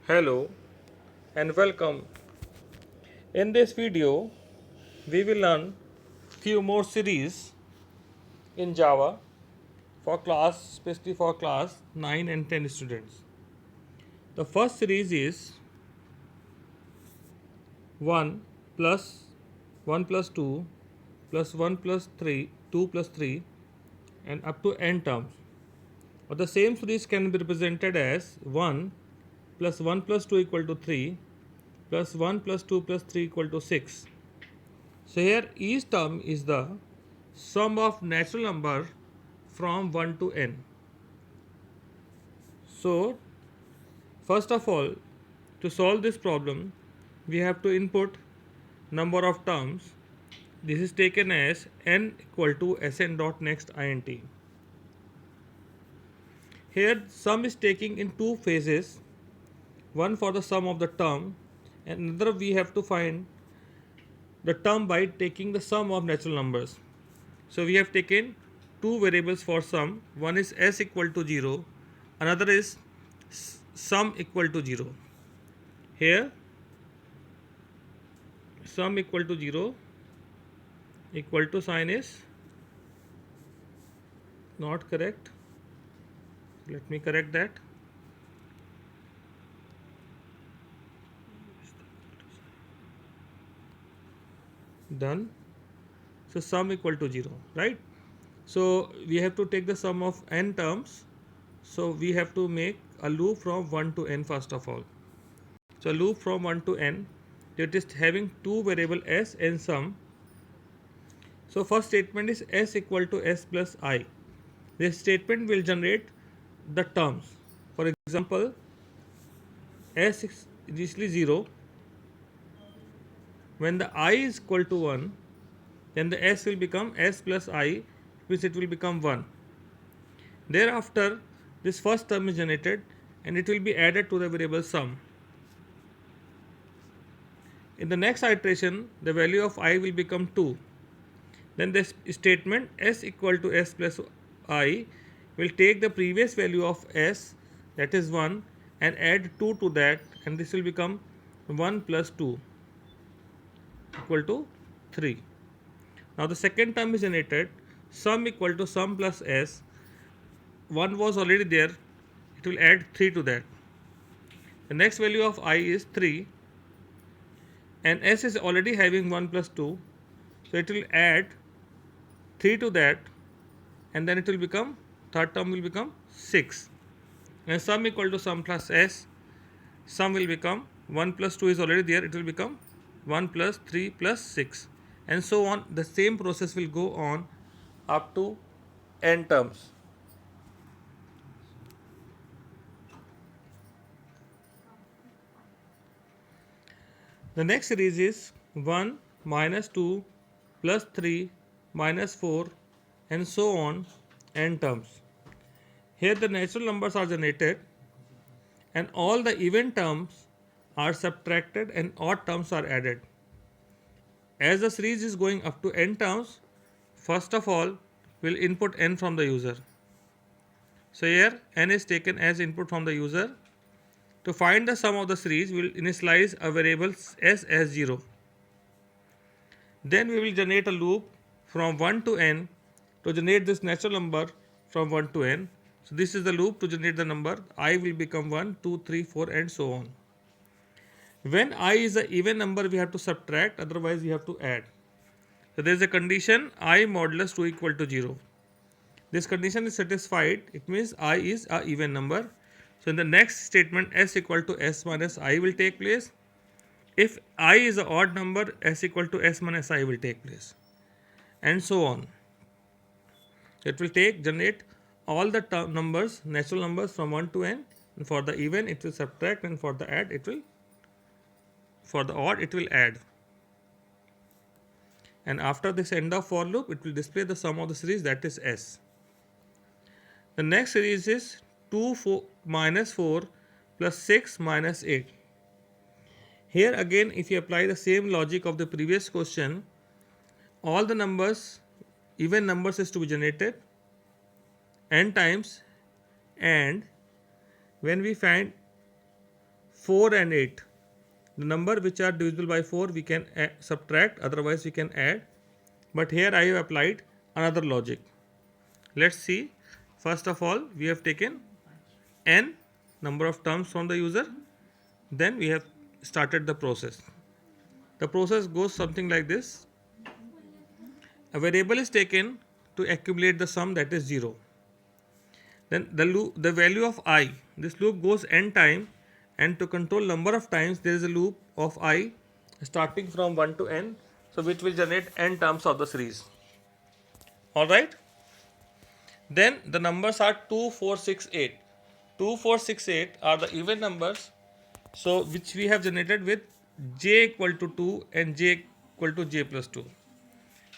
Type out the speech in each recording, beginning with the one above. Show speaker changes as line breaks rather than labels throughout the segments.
Hello and welcome. In this video, we will learn few more series in Java for class, especially for class 9 and 10 students. The first series is 1 plus 1 plus 2 plus 1 plus 3, 2 plus 3 and up to n terms. Or the same series can be represented as 1 plus 1 plus 2 equal to 3 plus 1 plus 2 plus 3 equal to 6. So here each term is the sum of natural number from 1 to n. So first of all, to solve this problem, we have to input number of terms. This is taken as n equal to sn dot next int. Here sum is taking in two phases, one for the sum of the term and another we have to find the term by taking the sum of natural numbers. So we have taken two variables for sum. One is s equal to 0, another is sum equal to 0. Here sum equal to 0 equal to sign is not correct. Let me correct that. Done. So sum equal to 0, right? So we have to take the sum of n terms. So we have to make a loop from 1 to n first of all. So loop from 1 to n, it is having two variable s and sum. So first statement is s equal to s plus I. This statement will generate the terms. For example, s is initially 0. When the I is equal to 1, then the s will become s plus I, which it will become 1. Thereafter, this first term is generated and it will be added to the variable sum. In the next iteration, the value of I will become 2. Then this statement s equal to s plus I will take the previous value of s, that is 1, and add 2 to that, and this will become 1 plus 2 equal to 3. Now the second term is generated, sum equal to sum plus s. 1 was already there, it will add 3 to that. The next value of I is 3 and s is already having 1 plus 2, so it will add 3 to that, and then it will become, third term will become 6. And sum equal to sum plus s, sum will become 1 plus 2 is already there, it will become 1 plus 3 plus 6, and so on. The same process will go on up to n terms. The next series is 1 minus 2 plus 3 minus 4 and so on n terms. Here the natural numbers are generated and all the even terms are subtracted and odd terms are added. As the series is going up to n terms, first of all we'll input n from the user. So here n is taken as input from the user. To find the sum of the series, we will initialize a variable s as 0. Then we will generate a loop from 1 to n to generate this natural number from 1 to n. So this is the loop to generate the number. I will become 1, 2, 3, 4 and so on. When I is an even number, we have to subtract, otherwise we have to add. So there is a condition I modulus 2 equal to 0. This condition is satisfied, it means I is a even number. So in the next statement, s equal to s minus I will take place. If I is an odd number, s equal to s minus I will take place, and so on. It will generate all the numbers, natural numbers from 1 to n, and for the even it will subtract, and for the odd it will add. And after this end of for loop, it will display the sum of the series, that is s. The next series is 2 minus 4 plus 6 minus 8. Here again, if you apply the same logic of the previous question, all the numbers, even numbers, is to be generated n times, and when we find 4 and 8. The number which are divisible by 4 we can subtract, otherwise we can add. But here I have applied another logic. Let's see. First of all, we have taken n number of terms from the user. Then we have started the process. The process goes something like this. A variable is taken to accumulate the sum, that is 0. Then the value of I, this loop goes n time, and to control number of times there is a loop of I starting from 1 to n, so which will generate n terms of the series. Alright. Then the numbers are 2, 4, 6, 8. 2, 4, 6, 8 are the even numbers, so which we have generated with j equal to 2 and j equal to j plus 2.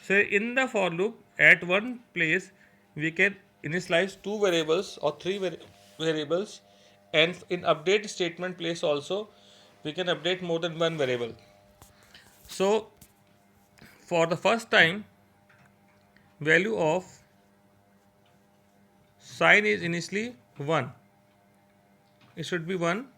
So in the for loop, at one place we can initialize two variables or three variables, and in update statement place also we can update more than one variable. So for the first time, value of sign is initially 1. It should be 1.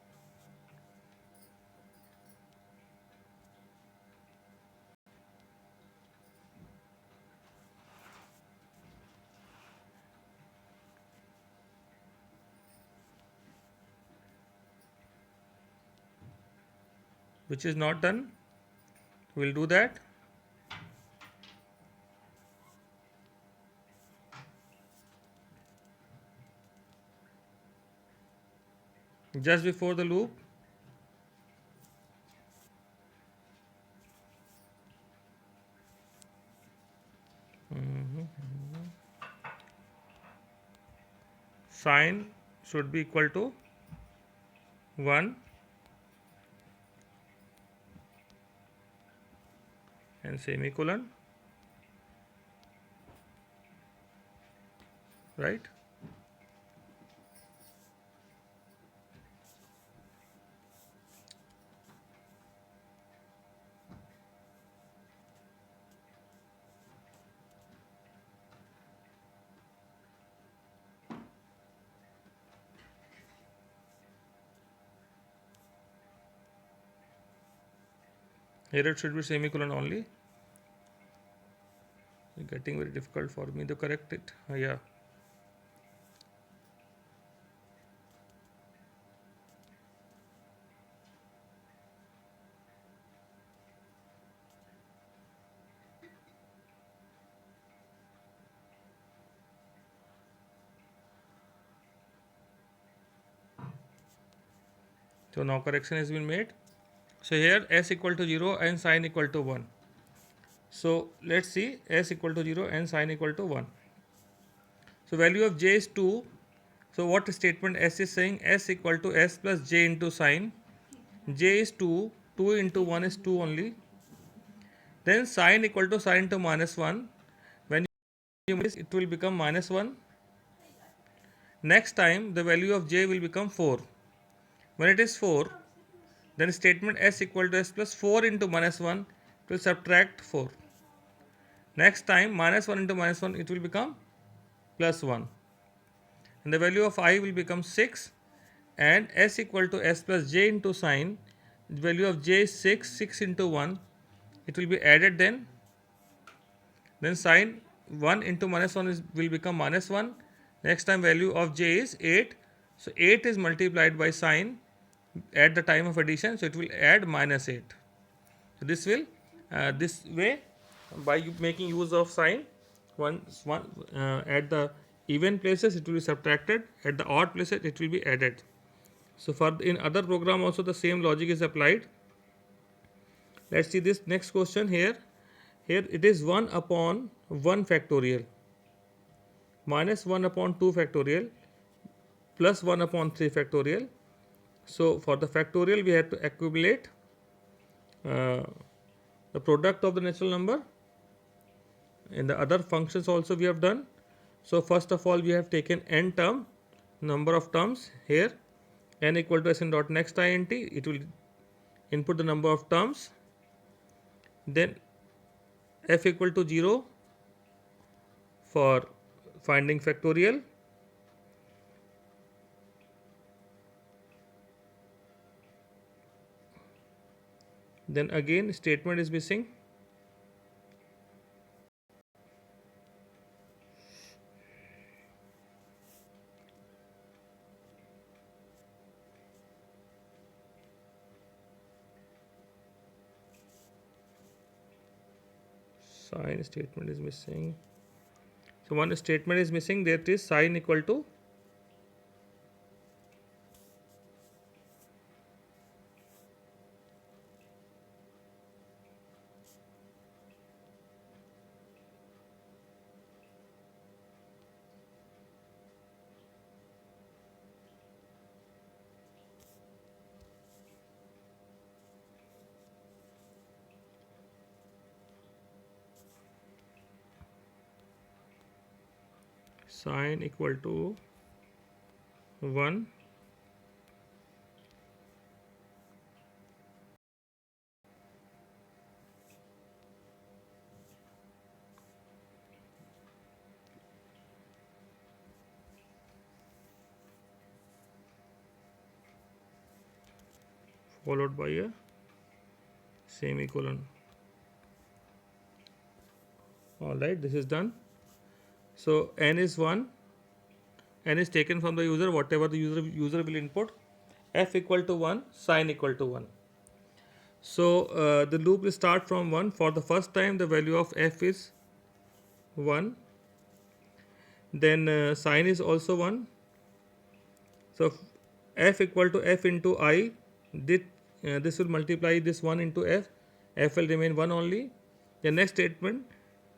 Which is not done. We'll do that. Just before the loop, sign should be equal to 1 and semicolon, right? Here it should be semicolon only. It's getting very difficult for me to correct it. Yeah. So now correction has been made. So here s equal to 0 and sign equal to 1. So let's see, s equal to 0 and sign equal to 1. So value of j is 2. So what statement s is saying? S equal to s plus j into sign. J is 2. 2 into 1 is 2 only. Then sign equal to sign to minus 1. When you minus, it will become minus 1. Next time the value of j will become 4. When it is 4, then statement s equal to s plus 4 into minus 1 will subtract 4. Next time minus 1 into minus 1, it will become plus 1. And the value of I will become 6, and s equal to s plus j into sign. The value of j is 6. 6 into 1, it will be added then. Then sign 1 into minus 1 will become minus 1. Next time value of j is 8. So 8 is multiplied by sign at the time of addition, so it will add minus 8. So this will this way, by making use of sign, one at the even places it will be subtracted, at the odd places it will be added. So for in other program also the same logic is applied. Let's see this next question here. Here it is 1 upon 1 factorial minus 1 upon 2 factorial plus 1 upon 3 factorial. So for the factorial we have to accumulate the product of the natural number. In the other functions also we have done. So first of all we have taken n term, number of terms here, n equal to sn dot next int, it will input the number of terms. Then f equal to 0 for finding factorial. Then again statement is missing. Sign statement is missing. So one statement is missing, that is sign equal to sign equal to 1 followed by a semicolon. Alright, this is done. So n is 1, n is taken from the user, whatever the user will input, f equal to 1, sign equal to 1. So the loop will start from 1. For the first time the value of f is 1, then sign is also 1. So f equal to f into I, this will multiply this 1 into f will remain 1 only. The next statement,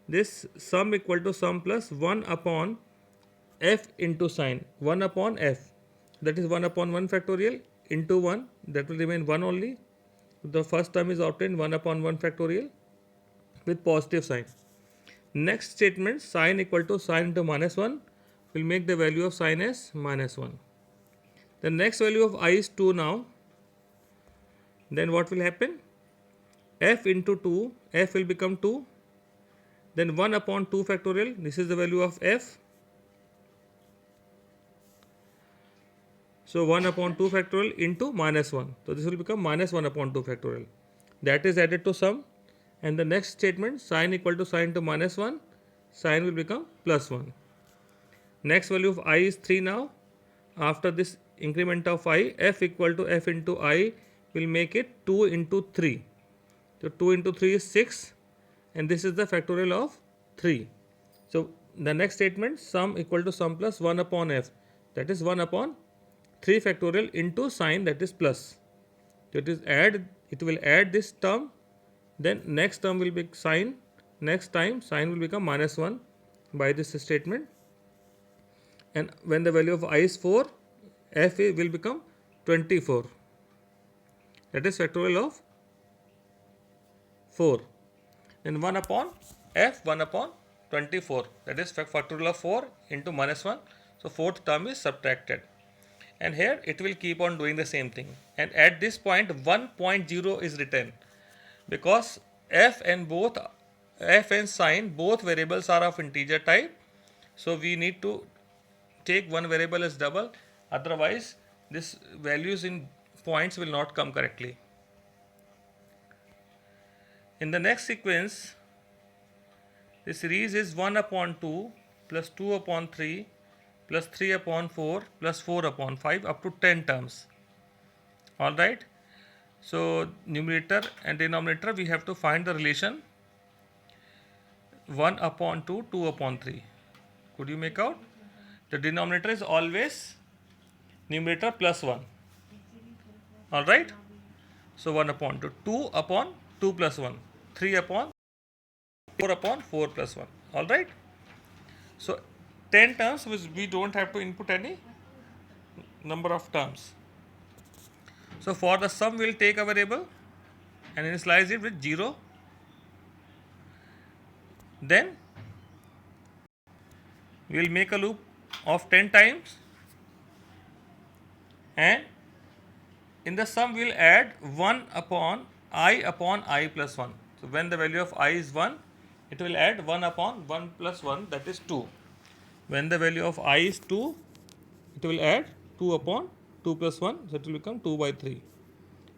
this sum equal to sum plus 1 upon f into sign, 1 upon f, that is 1 upon 1 factorial into 1, that will remain 1 only. The first term is obtained 1 upon 1 factorial with positive sign. Next statement, sign equal to sign into minus 1 will make the value of sign as minus 1. The next value of I is 2 now. Then what will happen? F into 2, f will become 2. Then 1 upon 2 factorial, this is the value of f. So 1 upon 2 factorial into minus 1. So this will become minus 1 upon 2 factorial. That is added to sum. And the next statement, sign equal to sign to minus 1, sign will become plus 1. Next value of I is 3 now. After this increment of I, f equal to f into I will make it 2 into 3. So 2 into 3 is 6, and this is the factorial of 3. So the next statement, sum equal to sum plus 1 upon f, that is 1 upon 3 factorial into sign, that is plus. So it will add this term, then next term will be sign, next time sign will become minus 1 by this statement. And when the value of I is 4, f will become 24, that is factorial of 4. And 1 upon f, 1 upon 24, that is factorial of 4 into minus 1. So fourth term is subtracted. And here it will keep on doing the same thing. And at this point 1.0 is written, because f and sign, both variables are of integer type. So we need to take one variable as double, otherwise this values in points will not come correctly. In the next sequence, the series is 1 upon 2 plus 2 upon 3 plus 3 upon 4 plus 4 upon 5 up to 10 terms. Alright. So numerator and denominator, we have to find the relation 1 upon 2, 2 upon 3. Could you make out? The denominator is always numerator plus 1. Alright. So 1 upon 2, 2 upon 2 plus 1, 3 upon 4 plus 1. Alright. So 10 terms, which we don't have to input any number of terms. So for the sum, we will take a variable and initialize it with 0. Then we will make a loop of 10 times, and in the sum we will add 1 upon I plus 1. So when the value of I is 1, it will add 1 upon 1 plus 1, that is 2. When the value of I is 2, it will add 2 upon 2 plus 1, so it will become 2 by 3.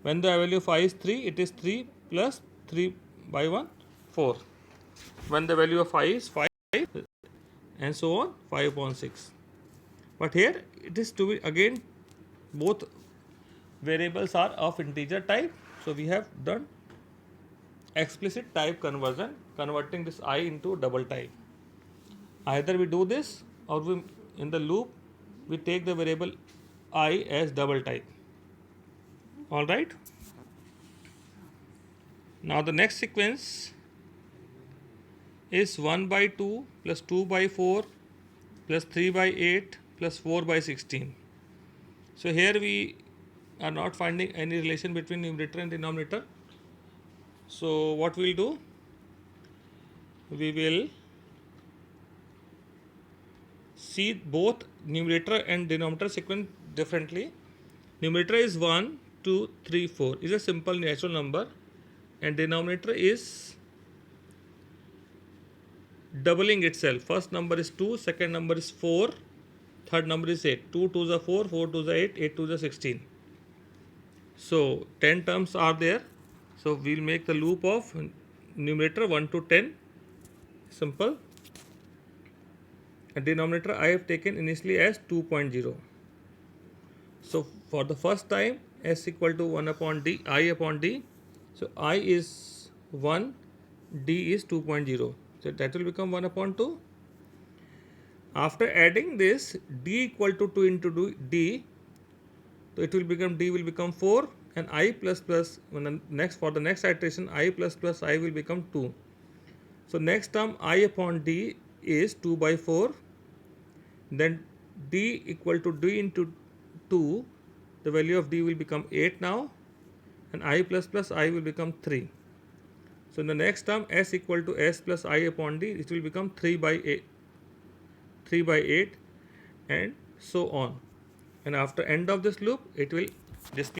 When the value of I is 3, it is 3 plus 3 by 1 4, when the value of I is 5 and so on 5 upon 6. But here it is to be again both variables are of integer type, so we have done explicit type conversion, converting this I into double type. Either we do this or we in the loop we take the variable I as double type. All right. Now the next sequence is 1 by 2 plus 2 by 4 plus 3 by 8 plus 4 by 16. So here we are not finding any relation between numerator and denominator. So what we will do? We will see both numerator and denominator sequence differently. Numerator is 1, 2, 3, 4 is a simple natural number, and denominator is doubling itself. First number is 2, second number is 4, third number is 8. 2 2s are 4, 4 2s are 8, 8 2s are 16. So 10 terms are there. So we will make the loop of numerator 1 to 10. Simple. And denominator I have taken initially as 2.0. So for the first time, s equal to 1 upon d, I upon d. So I is 1, d is 2.0. So that will become 1 upon 2. After adding this, d equal to 2 into d, so it will become, d will become 4, and I plus plus, when the next, for the next iteration, I plus plus I will become 2. So next term I upon d is 2 by 4. Then d equal to d into 2, the value of d will become 8 now, and I plus plus I will become 3. So in the next term, s equal to s plus I upon d, it will become 3 by 8 and so on. And after end of this loop, it will display